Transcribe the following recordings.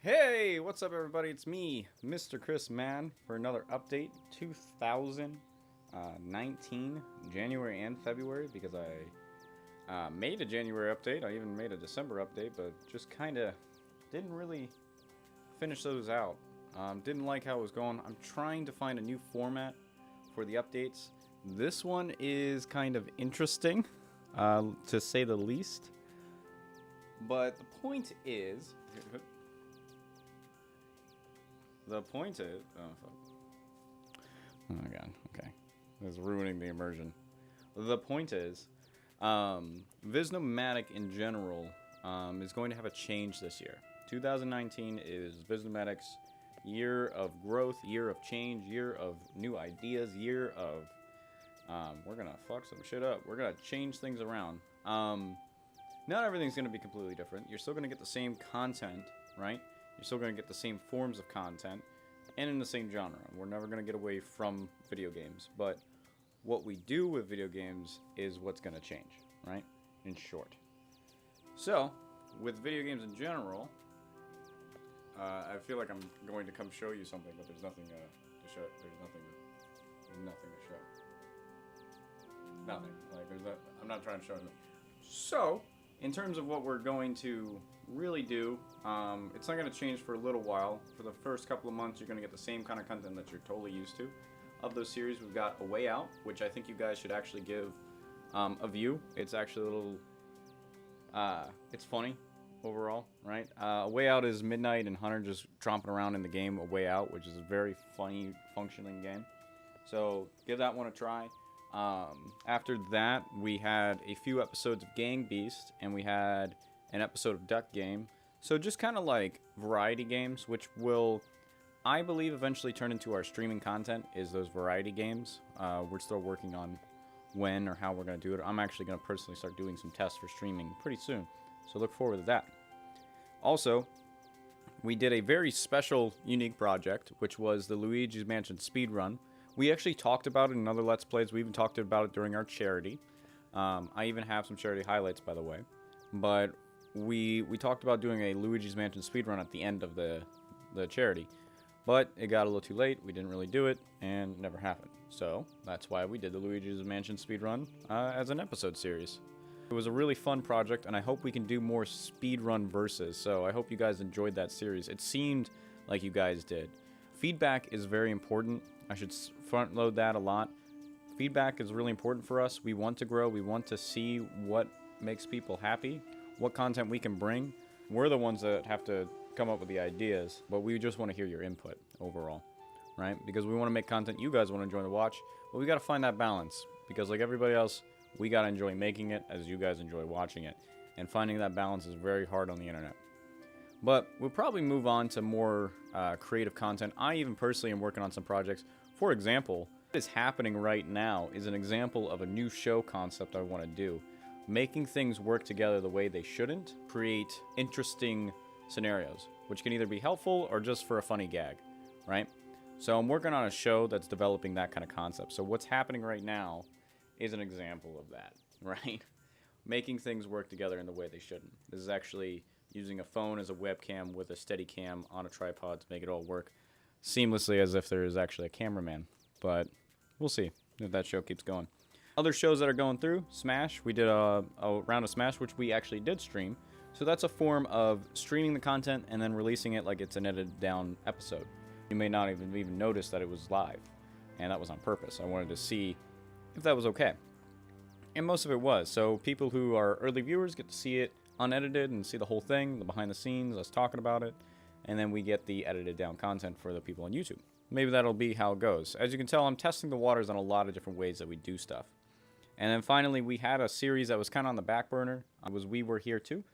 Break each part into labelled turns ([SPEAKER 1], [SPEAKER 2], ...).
[SPEAKER 1] Hey, what's up everybody? It's me, Mr. Chris Mann, for another update. 2019, January and February, because I made a January update. I even made a December update, but just kind of didn't really finish those out. Didn't like how it was going. I'm trying to find a new format for the updates. This one is kind of interesting, to say the least. But the point is... oh fuck. Oh my god, okay. This is ruining the immersion. The point is, VisNomadic in general is going to have a change this year. 2019 is VisNomadic's year of growth, year of change, year of new ideas, year of... we're gonna fuck some shit up. We're gonna change things around. Not everything's gonna be completely different. You're still gonna get the same content, right? You're still going to get the same forms of content and in the same genre. We're never going to get away from video games. But what we do with video games is what's going to change, right? In short. So, with video games in general, I feel like I'm going to come show you something, but there's nothing to show. There's nothing to show. Nothing. Like, I'm not trying to show anything. So, in terms of what we're going to really do, it's not going to change for a little while. For the first couple of months, you're going to get the same kind of content that you're totally used to. Of those series, we've got A Way Out, which I think you guys should actually give a view. It's actually a little... it's funny overall, right? A Way Out is Midnight and Hunter just tromping around in the game A Way Out, which is a very funny, functioning game. So give that one a try. After that, we had a few episodes of Gang Beast, and we had an episode of Duck Game. So just kind of like variety games, which will, I believe, eventually turn into our streaming content, is those variety games. We're still working on when or how we're going to do it. I'm actually going to personally start doing some tests for streaming pretty soon. So look forward to that. Also, we did a very special, unique project, which was the Luigi's Mansion speedrun. We actually talked about it in other Let's Plays. We even talked about it during our charity. I even have some charity highlights, by the way. But we talked about doing a Luigi's Mansion speedrun at the end of the charity. But it got a little too late. We didn't really do it, and it never happened. So that's why we did the Luigi's Mansion speedrun as an episode series. It was a really fun project, and I hope we can do more speedrun verses. So I hope you guys enjoyed that series. It seemed like you guys did. Feedback is very important. I should front load that a lot. Feedback is really important for us. We want to grow. We want to see what makes people happy, what content we can bring. We're the ones that have to come up with the ideas, but we just want to hear your input overall, right? Because we want to make content you guys want to enjoy to watch, but we got to find that balance, because like everybody else, we got to enjoy making it as you guys enjoy watching it, and finding that balance is very hard on the internet. But we'll probably move on to more creative content. I even personally am working on some projects. For example, what is happening right now is an example of a new show concept I want to do. Making things work together the way they shouldn't, create interesting scenarios, which can either be helpful or just for a funny gag, right? So I'm working on a show that's developing that kind of concept. So what's happening right now is an example of that, right? Making things work together in the way they shouldn't. This is actually using a phone as a webcam with a steady cam on a tripod to make it all work seamlessly as if there is actually a cameraman. But we'll see if that show keeps going. Other shows that are going through, Smash. We did a round of Smash, which we actually did stream. So that's a form of streaming the content and then releasing it like it's an edited down episode. You may not even notice that it was live, and that was on purpose. I wanted to see if that was okay. And most of it was. So people who are early viewers get to see it unedited and see the whole thing, the behind the scenes, us talking about it, and then we get the edited down content for the people on YouTube. Maybe that'll be how it goes. As you can tell, I'm testing the waters on a lot of different ways that we do stuff. And then finally, we had a series that was kind of on the back burner. It was We Were Here Too.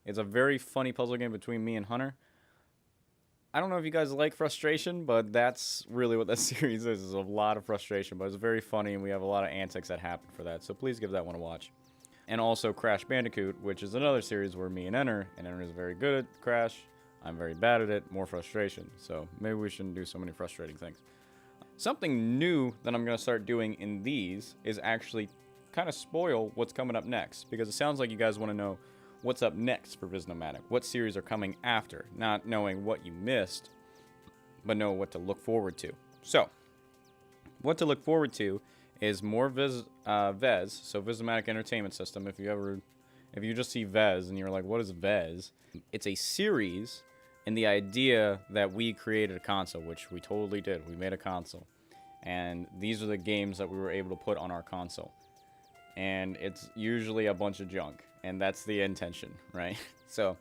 [SPEAKER 1] It's a very funny puzzle game between me and Hunter. I don't know if you guys like frustration, but that's really what that series is a lot of frustration. But it's very funny, and we have a lot of antics that happen for that. So please give that one a watch. And also Crash Bandicoot, which is another series where me and Enter is very good at Crash. I'm very bad at it, more frustration. So maybe we shouldn't do so many frustrating things. Something new that I'm going to start doing in these is actually kind of spoil what's coming up next, because it sounds like you guys want to know what's up next for VisNomadic, what series are coming after, not knowing what you missed, but know what to look forward to. So, what to look forward to is more VES, so VisNomadic Entertainment System. If you just see VES and you're like, what is VES? It's a series, and the idea that we created a console, which we totally did. We made a console, and these are the games that we were able to put on our console. And it's usually a bunch of junk, and that's the intention, right? So,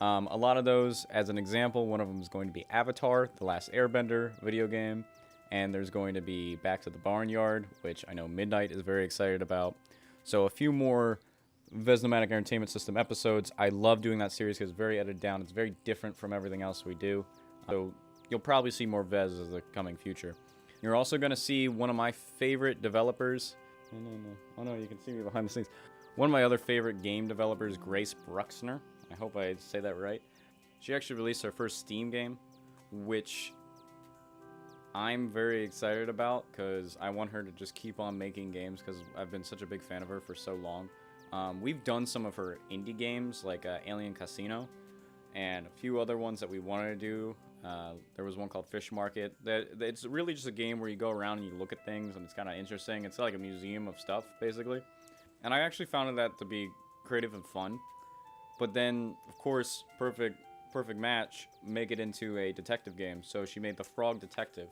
[SPEAKER 1] a lot of those, as an example, one of them is going to be Avatar, The Last Airbender video game, and there's going to be Back to the Barnyard, which I know Midnight is very excited about. So a few more VisNomadic Entertainment System episodes. I love doing that series because it's very edited down. It's very different from everything else we do. So you'll probably see more VES as the coming future. You're also going to see one of my favorite developers. Oh no, you can see me behind the scenes. One of my other favorite game developers, Grace Bruxner. I hope I say that right. She actually released her first Steam game, which I'm very excited about because I want her to just keep on making games because I've been such a big fan of her for so long. We've done some of her indie games like Alien Casino and a few other ones that we wanted to do. There was one called Fish Market. It's really just a game where you go around and you look at things and it's kind of interesting. It's like a museum of stuff, basically. And I actually found that to be creative and fun. But then, of course, perfect match, make it into a detective game. So she made the Frog Detective.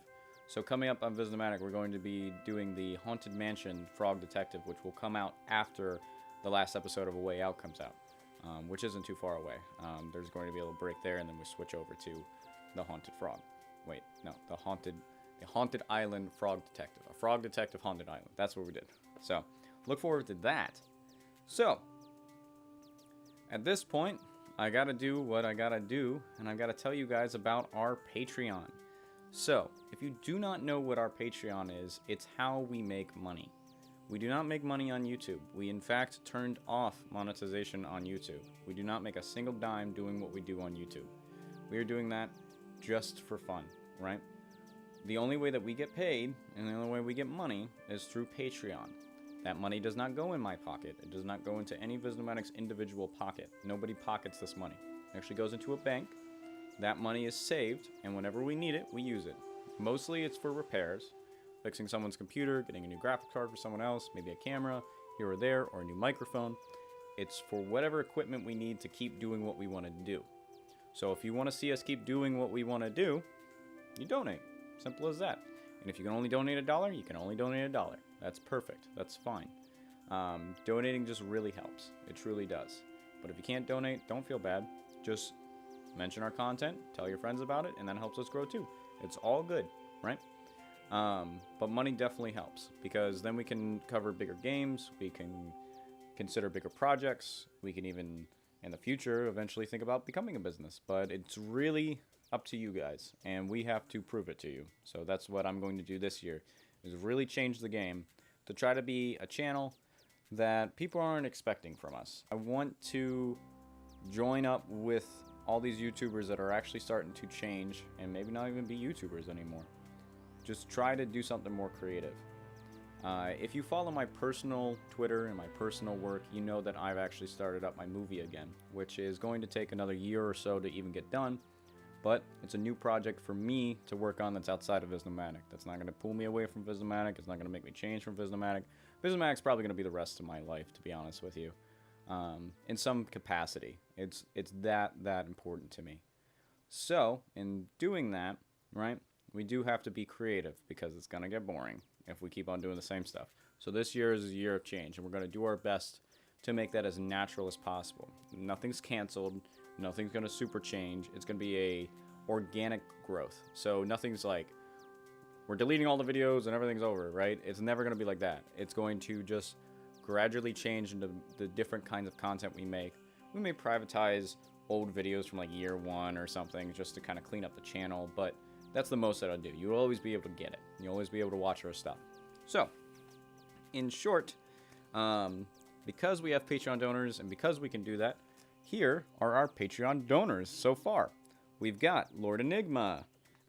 [SPEAKER 1] So coming up on VisNomadic, we're going to be doing the Haunted Mansion Frog Detective, which will come out after the last episode of A Way Out comes out, which isn't too far away. There's going to be a little break there, and then we switch over to the Haunted Frog. Wait, no, the Haunted Island Frog Detective. A Frog Detective Haunted Island. That's what we did. So look forward to that. So at this point, I gotta do what I gotta do, and I gotta tell you guys about our Patreon. So, if you do not know what our Patreon is, it's how we make money. We do not make money on YouTube. We, in fact, turned off monetization on YouTube. We do not make a single dime doing what we do on YouTube. We are doing that just for fun, right? The only way that we get paid, and the only way we get money, is through Patreon. That money does not go in my pocket. It does not go into any VisNomadic's individual pocket. Nobody pockets this money. It actually goes into a bank. That money is saved, and whenever we need it, we use it. Mostly it's for repairs, fixing someone's computer, getting a new graphics card for someone else, maybe a camera here or there, or a new microphone. It's for whatever equipment we need to keep doing what we want to do. So if you want to see us keep doing what we want to do, you donate. Simple as that. And if you can only donate $1, you can only donate $1. That's perfect. That's fine. Donating just really helps. It truly does. But if you can't donate, don't feel bad. Just mention our content, tell your friends about it, and that helps us grow too. It's all good, right? But money definitely helps because then we can cover bigger games, we can consider bigger projects, we can even, in the future, eventually think about becoming a business. But it's really up to you guys, and we have to prove it to you. So that's what I'm going to do this year, is really change the game to try to be a channel that people aren't expecting from us. I want to join up with all these YouTubers that are actually starting to change and maybe not even be YouTubers anymore. Just try to do something more creative. If you follow my personal Twitter and my personal work, you know that I've actually started up my movie again, which is going to take another year or so to even get done. But it's a new project for me to work on that's outside of VisNomadic. That's not going to pull me away from VisNomadic. It's not going to make me change from VisNomadic. VisNomadic's probably going to be the rest of my life, to be honest with you. In some capacity. It's that important to me. So, in doing that, right, we do have to be creative because it's going to get boring if we keep on doing the same stuff. So this year is a year of change, and we're going to do our best to make that as natural as possible. Nothing's canceled. Nothing's going to super change. It's going to be a organic growth. So nothing's like, we're deleting all the videos and everything's over, right? It's never going to be like that. It's going to just gradually change into the different kinds of content we make. We may privatize old videos from like year one or something just to kind of clean up the channel, but that's the most that I'll do. You'll always be able to get it. You'll always be able to watch our stuff. So, in short, because we have Patreon donors and because we can do that, here are our Patreon donors so far. We've got Lord Enigma,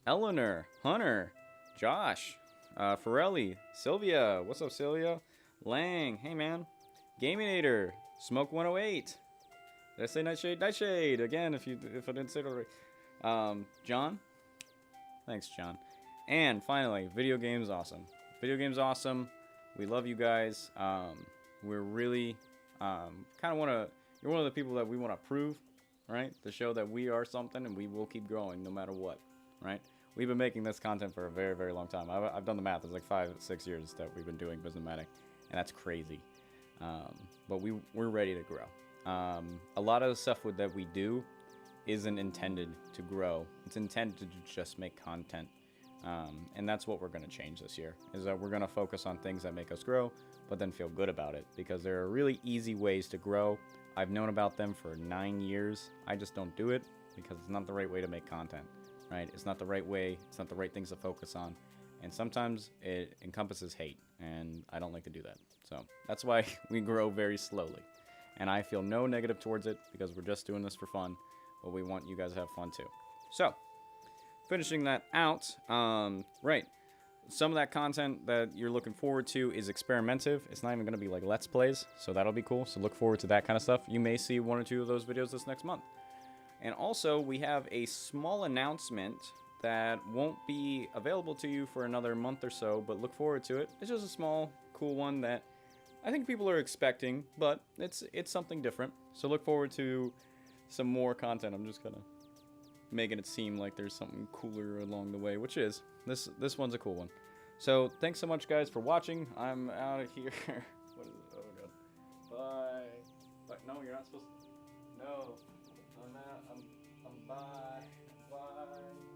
[SPEAKER 1] Eleanor, Hunter, Josh, Forelli, Sylvia, what's up Sylvia? Lang, hey man, Gaminator, Smoke 108, Did I say Nightshade? Nightshade again. If I didn't say it already. John. Thanks, John. And finally, video games awesome. Video games awesome. We love you guys. We're really kind of want to. You're one of the people that we want to prove, right? To show that we are something and we will keep growing no matter what, right? We've been making this content for a very, very long time. I've done the math. It's like 5-6 years that we've been doing VisNomadic, and that's crazy. But we're ready to grow. A lot of the stuff that we do isn't intended to grow. It's intended to just make content. And that's what we're going to change this year, is that we're going to focus on things that make us grow, but then feel good about it, because there are really easy ways to grow. I've known about them for 9 years. I just don't do it because it's not the right way to make content, right? It's not the right way. It's not the right things to focus on. And sometimes it encompasses hate, and I don't like to do that. So that's why we grow very slowly. And I feel no negative towards it, because we're just doing this for fun, but we want you guys to have fun too. So, finishing that out, right. Some of that content that you're looking forward to is experimentative. It's not even going to be like Let's Plays, so that'll be cool. So look forward to that kind of stuff. You may see 1 or 2 of those videos this next month. And also, we have a small announcement that won't be available to you for another month or so, but look forward to it. It's just a small, cool one that I think people are expecting, but it's something different. So look forward to some more content. I'm just kind of making it seem like there's something cooler along the way, which is. This one's a cool one. So thanks so much, guys, for watching. I'm out of here. What is it? Oh, God. Bye. But no, you're not supposed to. No. I'm out. I'm bye. Bye.